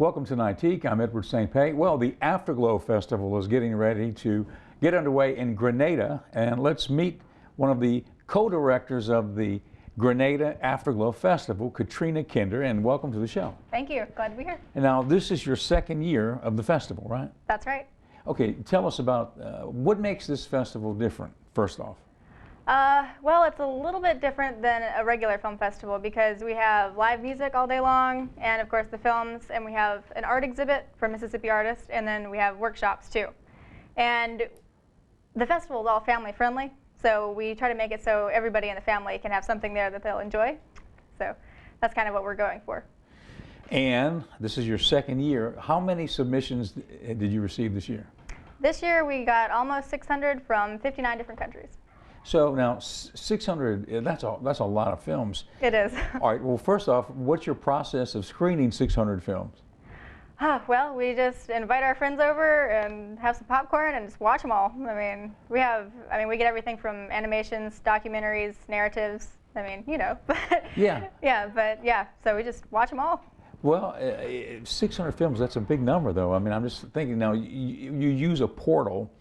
Welcome to Nightique. I'm Edward St. Pé. Well, the Afterglow Festival is getting ready to get underway in Grenada, and let's meet one of the co-directors of the Grenada Afterglow Festival, Katrina, and welcome to the show. Thank you. Glad to be here. And now, this is your second year of the festival, right? That's right. Okay, tell us about what makes this festival different, first off. Well, it's a little bit different than a regular film festival because we have live music all day long, and of course the films, and we have an art exhibit for Mississippi artists, and then we have workshops too. And the festival is all family friendly, so we try to make it so everybody in the family can have something there that they'll enjoy. So that's kind of what we're going for. And this is your second year. How many submissions did you receive this year? This year we got almost 600 from 59 different countries. So now 600, that's a lot of films. It is. All right, well, first off, what's your process of screening 600 films? Well, we just invite our friends over and have some popcorn and just watch them all. We get everything from animations, documentaries, narratives. Yeah, so we just watch them all. Well, 600 films, that's a big number though. I'm just thinking now, you use a portal,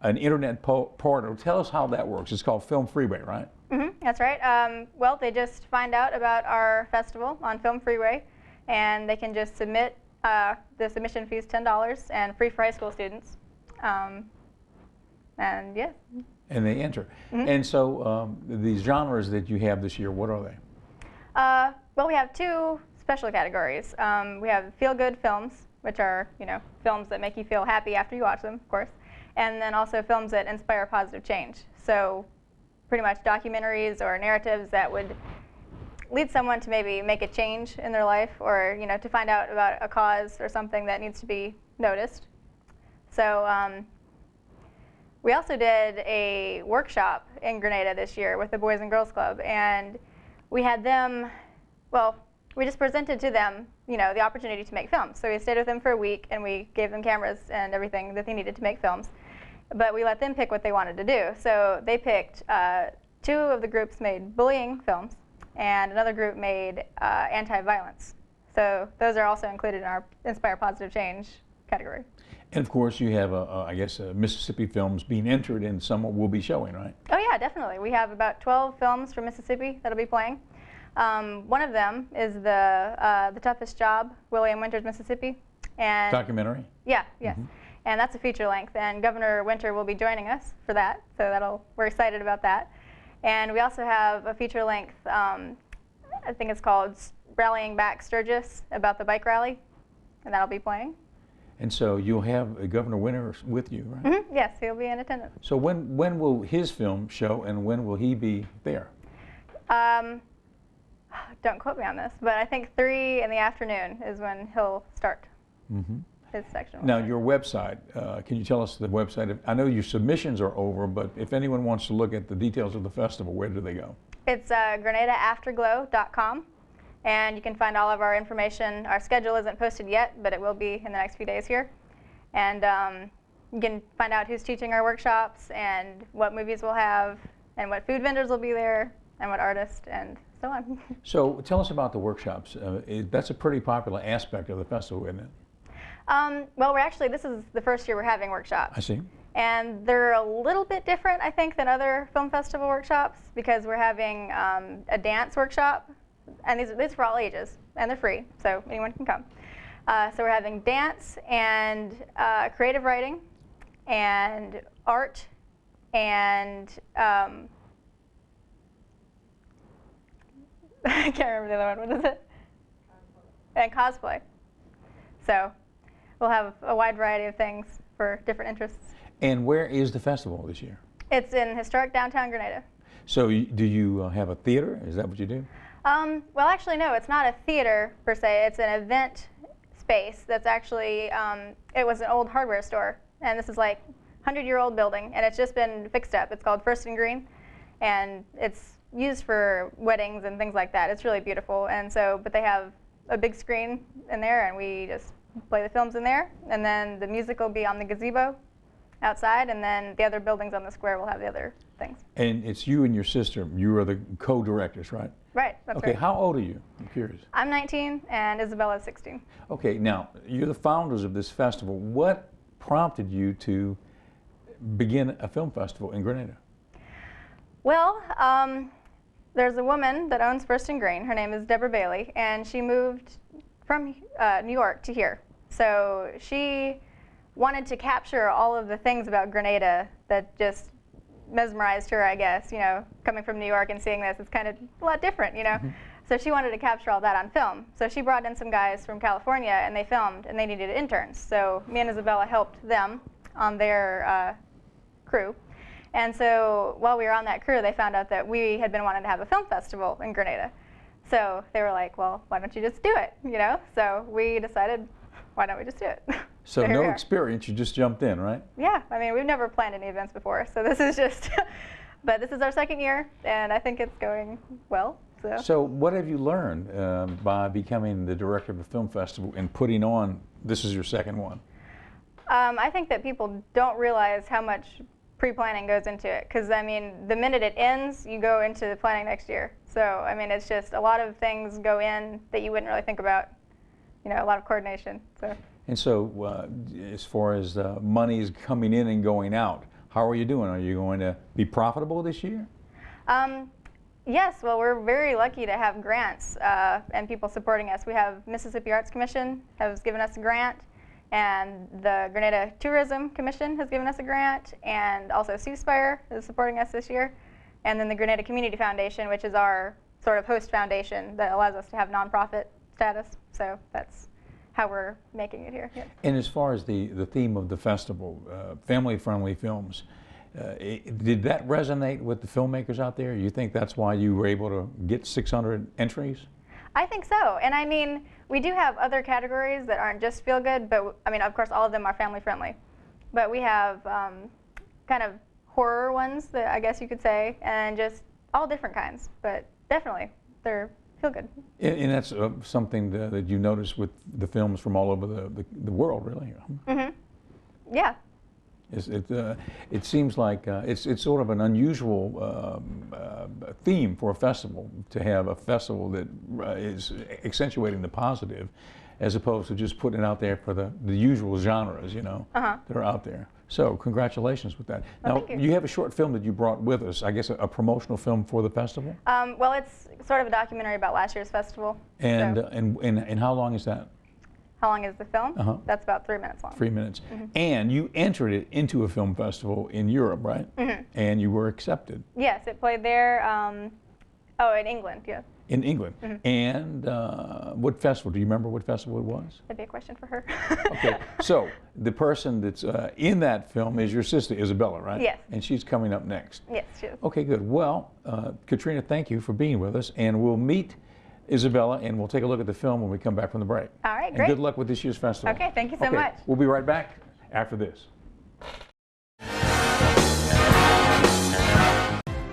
an internet portal. Tell us how that works. It's called Film Freeway, right? Mm-hmm, that's right. Well, they just find out about our festival on Film Freeway, and they can just submit. The submission fee is $10 and free for high school students. And yeah. And they enter. Mm-hmm. And so these genres that you have this year, what are they? Well, we have two special categories. We have feel-good films, which are films that make you feel happy after you watch them, of course. And then also films that inspire positive change. So pretty much documentaries or narratives that would lead someone to maybe make a change in their life, or to find out about a cause or something that needs to be noticed. So we also did a workshop in Grenada this year with the Boys and Girls Club, and we had them, well, we just presented to them the opportunity to make films. So we stayed with them for a week and we gave them cameras and everything that they needed to make films. But we let them pick what they wanted to do. So they picked, two of the groups made bullying films, and another group made anti-violence. So those are also included in our Inspire Positive Change category. And of course you have, I guess, Mississippi films being entered, and some will be showing, right? Oh yeah, definitely. We have about 12 films from Mississippi that'll be playing. One of them is the Toughest Job, William Winters, Mississippi. And documentary? Yeah, yes. Mm-hmm. And that's a feature length, and Governor Winter will be joining us for that, so we're excited about that. And we also have a feature length, I think it's called Rallying Back Sturgis, about the bike rally, and that'll be playing. And so you'll have Governor Winter with you, right? Mm-hmm. Yes, he'll be in attendance. So when will his film show, and when will he be there? Don't quote me on this, but I think 3 in the afternoon is when he'll start. Mm-hmm. His section. Now, your website, can you tell us the website? I know your submissions are over, but if anyone wants to look at the details of the festival, where do they go? It's GrenadaAfterglow.com, and you can find all of our information. Our schedule isn't posted yet, but it will be in the next few days here. And you can find out who's teaching our workshops, and what movies we'll have, and what food vendors will be there, and what artists, and so on. So tell us about the workshops. That's a pretty popular aspect of the festival, isn't it? Well, this is the first year we're having workshops. I see. And they're a little bit different, I think, than other film festival workshops, because we're having a dance workshop, and these are for all ages, and they're free, so anyone can come. So we're having dance and creative writing and art and I can't remember the other one. What is it? And cosplay. So we'll have a wide variety of things for different interests. And where is the festival this year? It's in historic downtown Grenada. So do you have a theater? Is that what you do? Well, actually, no. It's not a theater, per se. It's an event space that's actually, it was an old hardware store. And this is like a 100-year-old building, and it's just been fixed up. It's called First and Green, and it's used for weddings and things like that. It's really beautiful. And so, but they have a big screen in there, and we just play the films in there, and then the music will be on the gazebo, outside, and then the other buildings on the square will have the other things. And it's you and your sister. You are the co-directors, right? Right, that's Okay, right. how old are you? I'm curious. I'm 19 and Isabella is 16. Okay, now, you're the founders of this festival. What prompted you to begin a film festival in Grenada? Well, there's a woman that owns First and Green. Her name is Deborah Bailey, and she moved from New York to here. So she wanted to capture all of the things about Grenada that just mesmerized her, I guess, you know, coming from New York and seeing this, it's kind of a lot different, you know. Mm-hmm. So she wanted to capture all that on film. So she brought in some guys from California, and they filmed, and they needed interns. So me and Isabella helped them on their crew. And so while we were on that crew, they found out that we had been wanting to have a film festival in Grenada. So they were like, well, why don't you just do it, you know? So we decided, why don't we just do it? So no experience, you just jumped in, right? Yeah, I mean, we've never planned any events before, so this is just, but this is our second year, and I think it's going well. So what have you learned by becoming the director of the film festival and putting on, this is your second one? I think that people don't realize how much pre-planning goes into it, because I mean, the minute it ends, you go into the planning next year. So I mean, it's just a lot of things go in that you wouldn't really think about, you know, a lot of coordination. So. And so as far as money is coming in and going out, how are you doing? Are you going to be profitable this year? Yes, well, we're very lucky to have grants and people supporting us. We have Mississippi Arts Commission has given us a grant, and the Grenada Tourism Commission has given us a grant, and also C-Spire is supporting us this year. And then the Grenada Community Foundation, which is our sort of host foundation that allows us to have nonprofit status. So that's how we're making it here. Yeah. And as far as the theme of the festival, family-friendly films, did that resonate with the filmmakers out there? You think that's why you were able to get 600 entries? I think so. And I mean, we do have other categories that aren't just feel good, but I mean, of course, all of them are family-friendly. But we have kind of horror ones that I guess you could say, and just all different kinds. But definitely, they're feel good. And that's something that you notice with the films from all over the world, really. Mm-hmm. Yeah. It seems like it's sort of an unusual theme for a festival, to have a festival that is accentuating the positive, as opposed to just putting it out there for the usual genres, you know, that are out there. So congratulations with that. Well, now, thank you. You have a short film that you brought with us, I guess a promotional film for the festival? Well, it's sort of a documentary about last year's festival. And, so. and how long is that? How long is the film? That's about 3 minutes long. 3 minutes. And you entered it into a film festival in Europe, right? And you were accepted. Yes, it played there. Oh, in England, yeah. In England. And what festival? Do you remember what festival it was? That'd be a question for her. Okay, so the person that's in that film is your sister, Isabella, right? Yes. And she's coming up next. Yes, she is. Okay, good. Well, Katrina, thank you for being with us, and we'll meet Isabella, and we'll take a look at the film when we come back from the break. All right, and great. good luck with this year's festival. Okay, thank you so much. We'll be right back after this.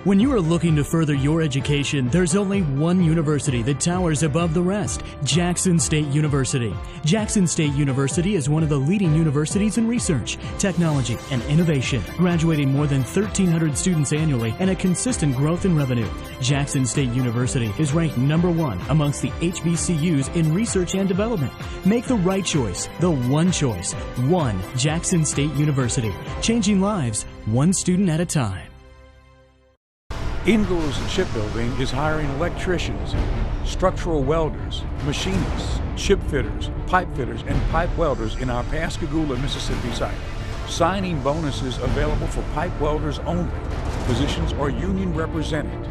When you are looking to further your education, there's only one university that towers above the rest: Jackson State University. Jackson State University is one of the leading universities in research, technology, and innovation, graduating more than 1,300 students annually and a consistent growth in revenue. Jackson State University is ranked #1 amongst the HBCUs in research and development. Make the right choice, the one choice. One Jackson State University, changing lives one student at a time. Ingalls Shipbuilding is hiring electricians, structural welders, machinists, ship fitters, pipe fitters, and pipe welders in our Pascagoula, Mississippi site. Signing bonuses available for pipe welders only. Positions are union represented.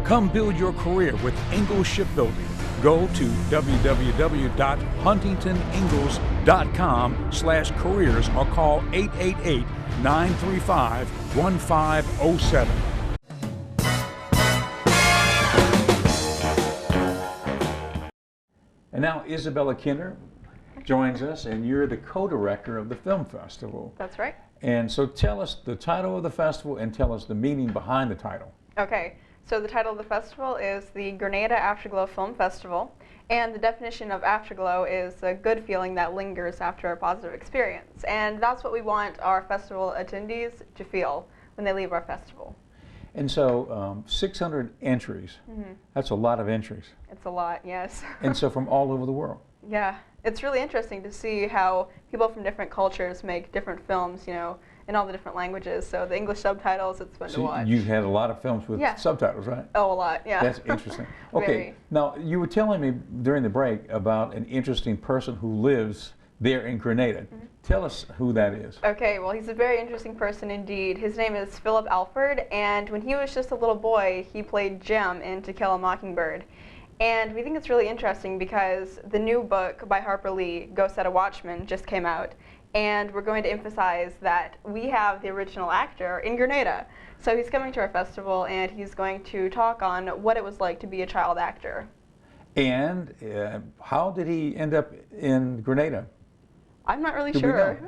Come build your career with Ingalls Shipbuilding. Go to www.huntingtoningalls.com/careers or call 888-935-1507. And now Isabella Kinder joins us, and you're the co-director of the film festival. That's right. And so tell us the title of the festival and tell us the meaning behind the title. Okay, so the title of the festival is the Grenada Afterglow Film Festival, And the definition of afterglow is a good feeling that lingers after a positive experience. And that's what we want our festival attendees to feel when they leave our festival. And so 600 entries, that's a lot of entries. It's a lot, yes. And so from all over the world. Yeah, it's really interesting to see how people from different cultures make different films, you know, in all the different languages. So the English subtitles, it's fun to watch. You've had a lot of films with subtitles, right? Oh, a lot, yeah. That's interesting. Okay, now you were telling me during the break about an interesting person who lives there in Grenada. Tell us who that is. Okay, well, he's a very interesting person indeed. His name is Philip Alford, and when he was just a little boy, he played Jem in To Kill a Mockingbird. And we think it's really interesting because the new book by Harper Lee, Go Set a Watchman, just came out. And we're going to emphasize that we have the original actor in Grenada. So he's coming to our festival, and he's going to talk on what it was like to be a child actor. And how did he end up in Grenada? I'm not really sure.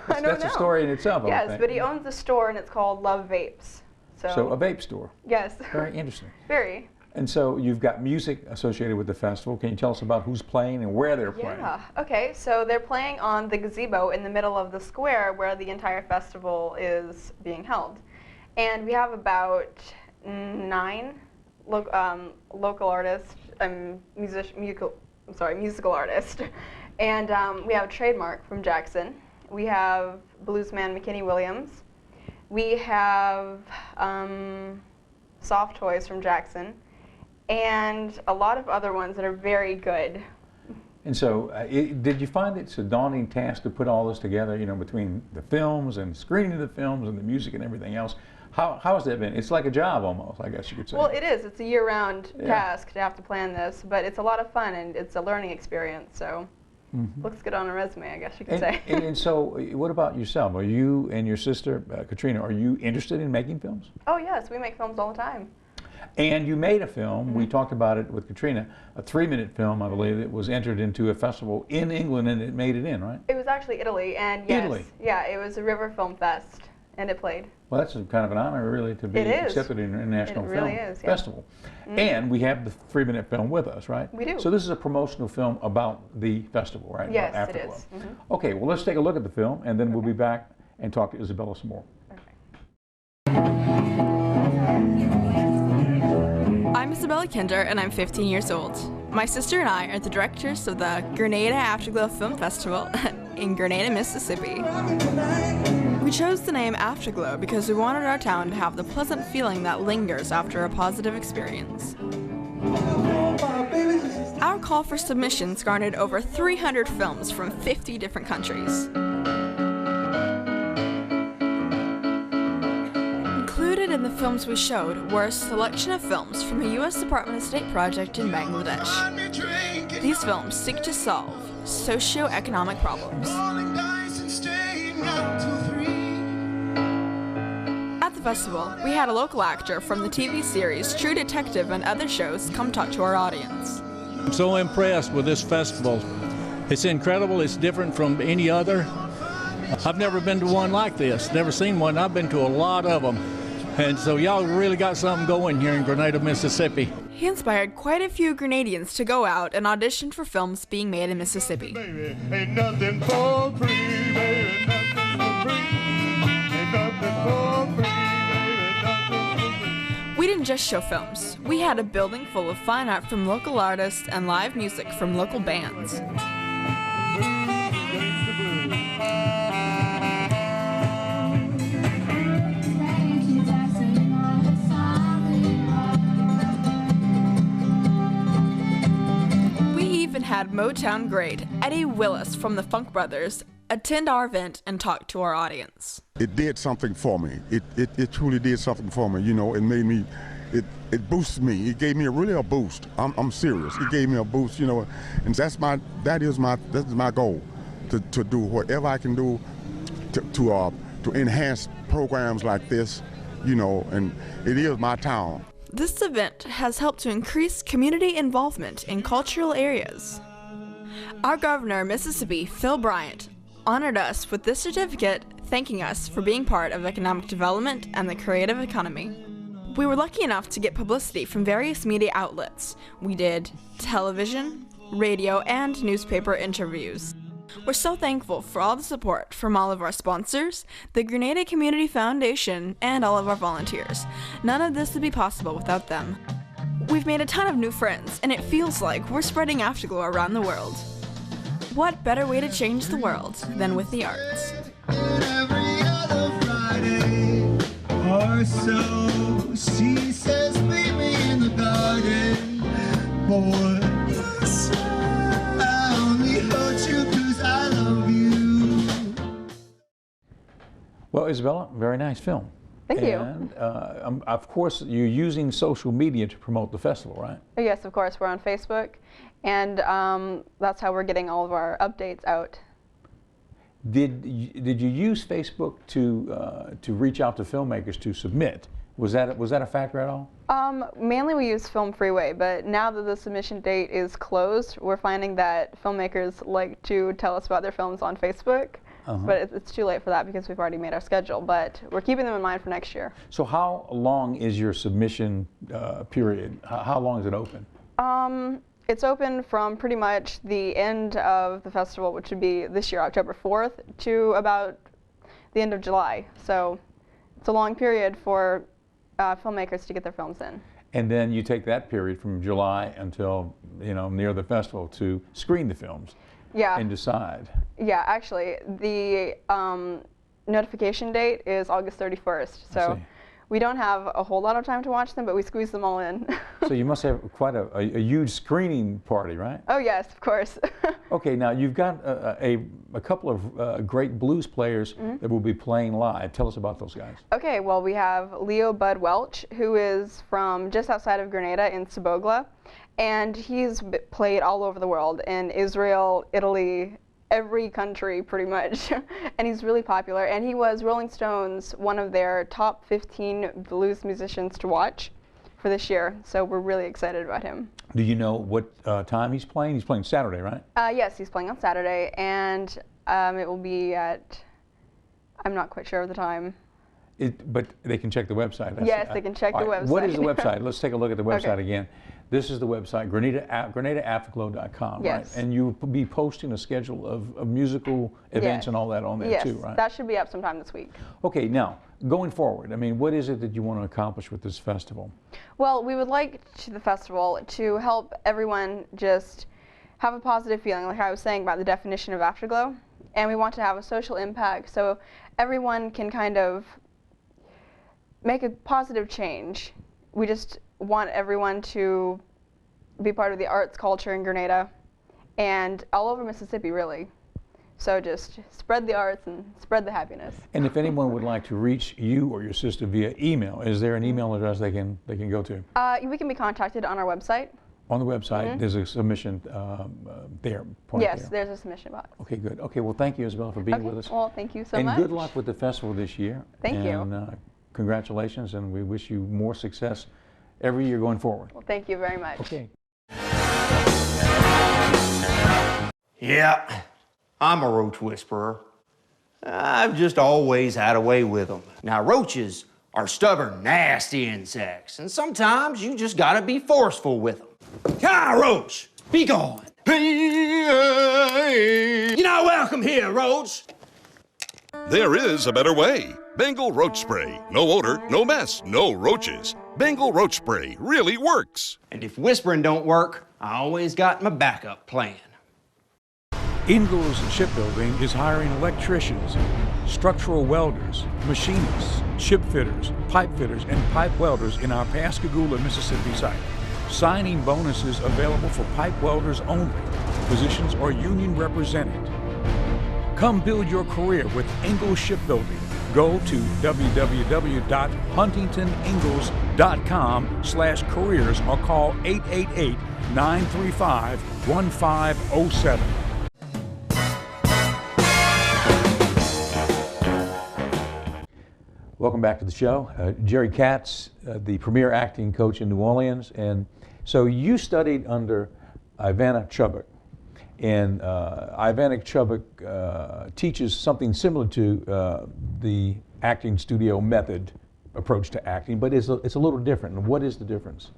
I don't know. That's a story in itself. Yes, but he owns a store, and it's called Love Vapes. So a vape store. Yes. Very interesting. Very. And so you've got music associated with the festival. Can you tell us about who's playing and where they're playing? Yeah, okay, so they're playing on the gazebo in the middle of the square where the entire festival is being held. And we have about 9 local artists, musical artists. And we have Trademark from Jackson. We have bluesman McKinney Williams. We have Soft Toys from Jackson. And a lot of other ones that are very good. And so, did you find it's a daunting task to put all this together, you know, between the films and screening the films and the music and everything else? How has that been? It's like a job almost, I guess you could say. Well, it is. It's a year-round task to have to plan this, but it's a lot of fun and it's a learning experience, so looks good on a resume, I guess you could say. And so, what about yourself? Are you and your sister, Katrina, are you interested in making films? Oh, yes. We make films all the time. And you made a film, we talked about it with Katrina, a 3-minute film, I believe, that was entered into a festival in England and it made it in, right? It was actually Italy, and yes, Italy. Yeah, it was a River Film Fest, and it played. Well, that's kind of an honor, really, to be accepted in an international film festival. And we have the 3-minute film with us, right? We do. So this is a promotional film about the festival, right? Yes, about it Afterglow. is. Okay, well, let's take a look at the film, and then we'll be back and talk to Isabella some more. I'm Isabella Kinder, and I'm 15 years old. My sister and I are the directors of the Grenada Afterglow Film Festival in Grenada, Mississippi. We chose the name Afterglow because we wanted our town to have the pleasant feeling that lingers after a positive experience. Our call for submissions garnered over 300 films from 50 different countries. Included in the films we showed were a selection of films from a U.S. Department of State project in Bangladesh. These films seek to solve socio-economic problems. At the festival, we had a local actor from the TV series True Detective and other shows come talk to our audience. I'm so impressed with this festival. It's incredible, it's different from any other. I've never been to one like this, never seen one. I've been to a lot of them. And so y'all really got something going here in Grenada, Mississippi. He inspired quite a few Grenadians to go out and audition for films being made in Mississippi. Baby, ain't nothing for free, baby, nothing for free. Ain't nothing for free, baby, nothing for free. We didn't just show films. We had a building full of fine art from local artists and live music from local bands. Had Motown great Eddie Willis from the Funk Brothers attend our event and talk to our audience. It did something for me. It truly did something for me. You know, it made me, it boosted me. It gave me a boost. I'm serious. It gave me a boost. You know, and that's my goal, to do whatever I can do to enhance programs like this. You know, and it is my town. This event has helped to increase community involvement in cultural areas. Our governor of Mississippi, Phil Bryant, honored us with this certificate thanking us for being part of economic development and the creative economy. We were lucky enough to get publicity from various media outlets. We did television, radio, and newspaper interviews. We're so thankful for all the support from all of our sponsors, the Grenada Community Foundation, and all of our volunteers. None of this would be possible without them. We've made a ton of new friends, and it feels like we're spreading Afterglow around the world. What better way to change the world than with the arts? Every other Friday or so, she says, meet me in the garden, boy. I only hurt you 'cause I love you. Well, Isabella, very nice film. Thank you. And of course, you're using social media to promote the festival, right? Oh, yes, of course. We're on Facebook, and that's how we're getting all of our updates out. Did you use Facebook to reach out to filmmakers to submit? Was that a factor at all? Mainly we use Film Freeway, but now that the submission date is closed, we're finding that filmmakers like to tell us about their films on Facebook. But it's too late for that because we've already made our schedule, but we're keeping them in mind for next year. So how long is your submission period? How long is it open? It's open from pretty much the end of the festival, which would be this year, October 4th, to about the end of July. So it's a long period for filmmakers to get their films in. And then you take that period from July until, near the festival to screen the films. Yeah. And decide. Yeah, actually, the notification date is August 31st, so we don't have a whole lot of time to watch them, but we squeeze them all in. So you must have quite a huge screening party, right? Oh yes, of course. Okay, now you've got a couple of great blues players that will be playing live. Tell us about those guys. Okay, well we have Leo Bud Welch, who is from just outside of Grenada in Sabogla, and he's played all over the world, in Israel, Italy, every country pretty much, and he's really popular, and he was Rolling Stone's one of their top 15 blues musicians to watch for this year, so we're really excited about him. Do you know what time he's playing? He's playing Saturday, right? Yes, he's playing on Saturday, and it will be at, I'm not quite sure of the time. But they can check the website. Yes, they can check the website. What is the website? Let's take a look at the website again. This is the website, GrenadaAfterglow.com, yes. right? And you'll be posting a schedule of musical events and all that on there too, right? Yes, that should be up sometime this week. Okay, now, going forward, I mean, what is it that you want to accomplish with this festival? Well, we would like the festival to help everyone just have a positive feeling, like I was saying about the definition of Afterglow, and we want to have a social impact so everyone can kind of make a positive change. We just want everyone to be part of the arts culture in Grenada and all over Mississippi, really. So just spread the arts and spread the happiness. And if anyone would like to reach you or your sister via email, is there an email address they can go to? We can be contacted on our website. On the website, there's a submission there. Yes, there's a submission box. Okay, good. Okay, well, thank you, Isabella, for being with us. Well, thank you so much. And good luck with the festival this year. Thank you. And congratulations, and we wish you more success every year going forward. Well, thank you very much. Okay. Yeah, I'm a roach whisperer. I've just always had a way with them. Now, roaches are stubborn, nasty insects, and sometimes you just gotta be forceful with them. Ah, roach, be gone. You're not welcome here, roach. There is a better way. Bengal Roach Spray. No odor, no mess, no roaches. Bengal Roach Spray really works. And if whispering don't work, I always got my backup plan. Ingalls Shipbuilding is hiring electricians, structural welders, machinists, ship fitters, pipe fitters, and pipe welders in our Pascagoula, Mississippi site. Signing bonuses available for pipe welders only. Positions are union represented. Come build your career with Ingalls Shipbuilding. Go to www.huntingtoningalls.com/careers or call 888-935-1507. Welcome back to the show. Jerry Katz, the premier acting coach in New Orleans. And so you studied under Ivana Chubbuck. And Ivana Chubbuck teaches something similar to the acting studio method approach to acting, but it's a little different. And what is the difference?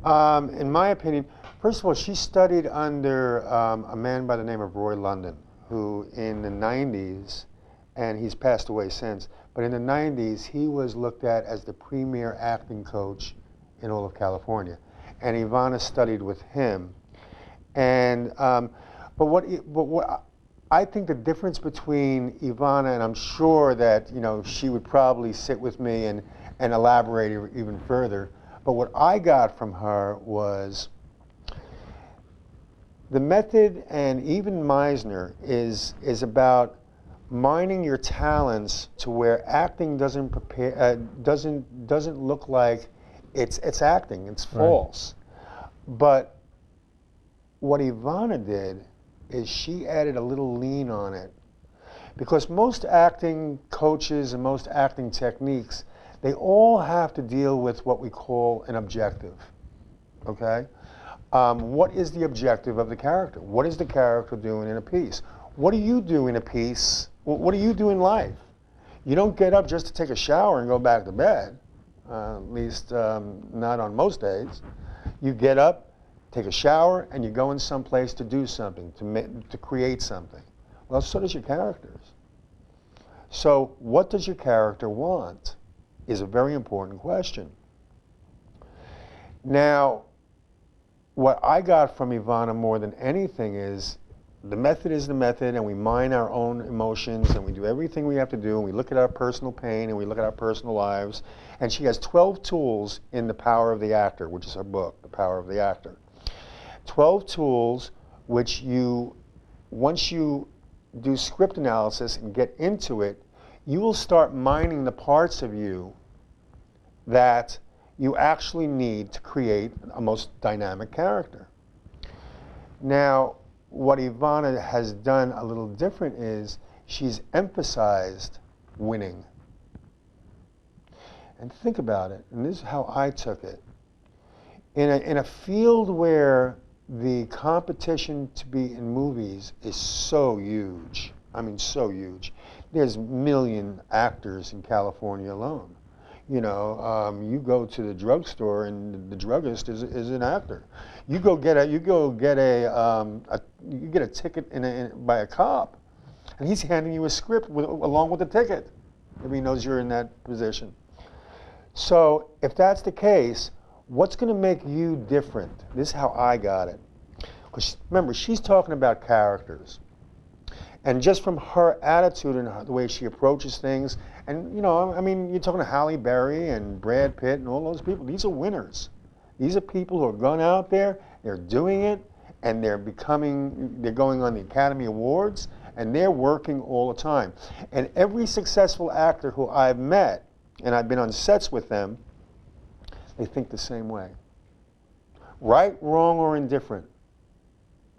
In my opinion, first of all, she studied under a man by the name of Roy London, who in the 90s, and he's passed away since, but in the 90s, he was looked at as the premier acting coach in all of California. And Ivana studied with him. And, but what I think the difference between Ivana, and I'm sure that, you know, she would probably sit with me and elaborate even further, but what I got from her was the method, and even Meisner, is about mining your talents to where acting doesn't look like it's acting, it's false. Right. But what Ivana did is she added a little lean on it, because most acting coaches and most acting techniques, they all have to deal with what we call an objective, okay? What is the objective of the character? What is the character doing in a piece? What do you do in a piece? What do you do in life? You don't get up just to take a shower and go back to bed, at least not on most days. You get up, take a shower, and you go in some place to do something, to create something. Well, so does your characters. So what does your character want is a very important question. Now, what I got from Ivana more than anything is the method is the method, and we mine our own emotions, and we do everything we have to do, and we look at our personal pain, and we look at our personal lives. And she has 12 tools in The Power of the Actor, which is her book, The Power of the Actor. 12 tools which once you do script analysis and get into it, you will start mining the parts of you that you actually need to create a most dynamic character. Now, what Ivana has done a little different is she's emphasized winning. And think about it, and this is how I took it. In a field where the competition to be in movies is so huge, I mean so huge, there's a million actors in California alone. You know, you go to the drugstore and the druggist is an actor. You get a ticket by a cop, and he's handing you a script along with the ticket if he knows you're in that position. So if that's the case, what's going to make you different? This is how I got it. Because remember, she's talking about characters. And just from her attitude and the way she approaches things, and you know, I mean, you're talking to Halle Berry and Brad Pitt and all those people. These are winners. These are people who are going out there, they're doing it, and they're going on the Academy Awards, and they're working all the time. And every successful actor who I've met, and I've been on sets with them, they think the same way. Right, wrong, or indifferent,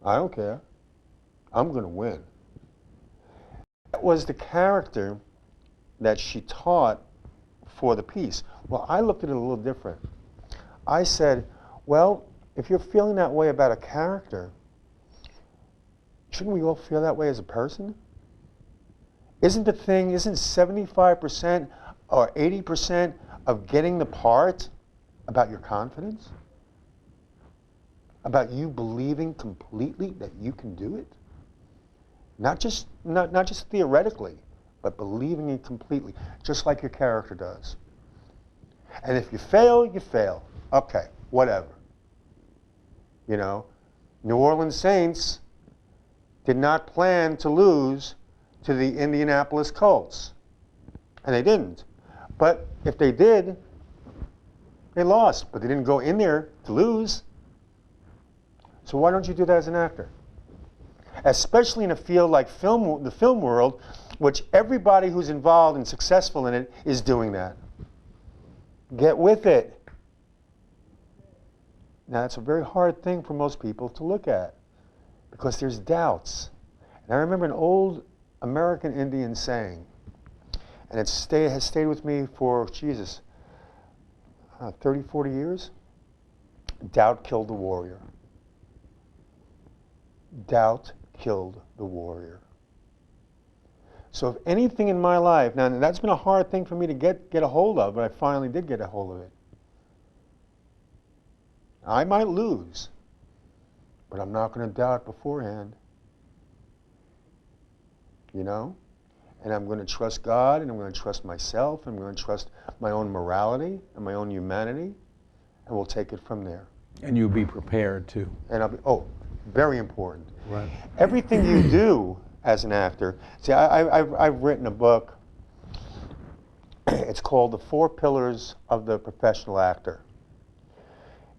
I don't care. I'm going to win. That was the character that she taught for the piece. Well, I looked at it a little different. I said, well, if you're feeling that way about a character, shouldn't we all feel that way as a person? Isn't 75% or 80% of getting the part about your confidence? About you believing completely that you can do it? Not just theoretically, but believing it completely, just like your character does. And if you fail, you fail. Okay, whatever. You know, New Orleans Saints did not plan to lose to the Indianapolis Colts. And they didn't. But if they did, they lost. But they didn't go in there to lose. So why don't you do that as an actor? Especially in a field like the film world, which everybody who's involved and successful in it is doing that. Get with it. Now, it's a very hard thing for most people to look at because there's doubts. And I remember an old American Indian saying, and it has stayed with me for, 30, 40 years. Doubt killed the warrior. Doubt killed the warrior. So if anything in my life, now that's been a hard thing for me to get a hold of, but I finally did get a hold of it. I might lose, but I'm not going to doubt beforehand. You know? And I'm going to trust God, and I'm going to trust myself, and I'm going to trust my own morality and my own humanity, and we'll take it from there. And you'll be prepared too. And I'll be, oh, very important. Right. Everything you do as an actor, see, I've written a book. It's called The 4 Pillars of the Professional Actor.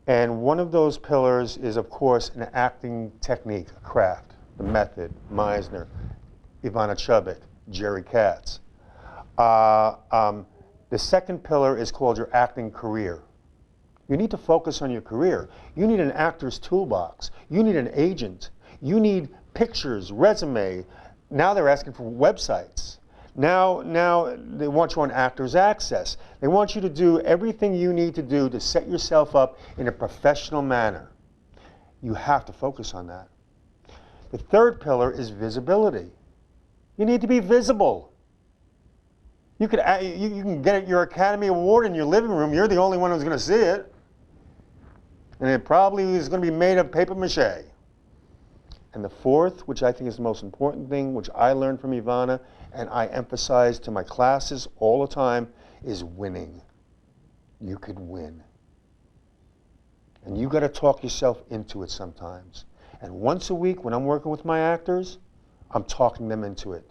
And one of those pillars is, of course, an acting technique, a craft, the method, Meisner, Ivana Chubbuck, Jerry Katz. The second pillar is called your acting career. You need to focus on your career. You need an actor's toolbox. You need an agent. You need pictures, resume. Now they're asking for websites. Now they want you on Actors Access. They want you to do everything you need to do to set yourself up in a professional manner. You have to focus on that. The third pillar is visibility. You need to be visible. You can get your Academy Award in your living room. You're the only one who's going to see it. And it probably is going to be made of paper mache. And the fourth, which I think is the most important thing, which I learned from Ivana, and I emphasize to my classes all the time, is winning. You could win. And you got to talk yourself into it sometimes. And once a week when I'm working with my actors, I'm talking them into it.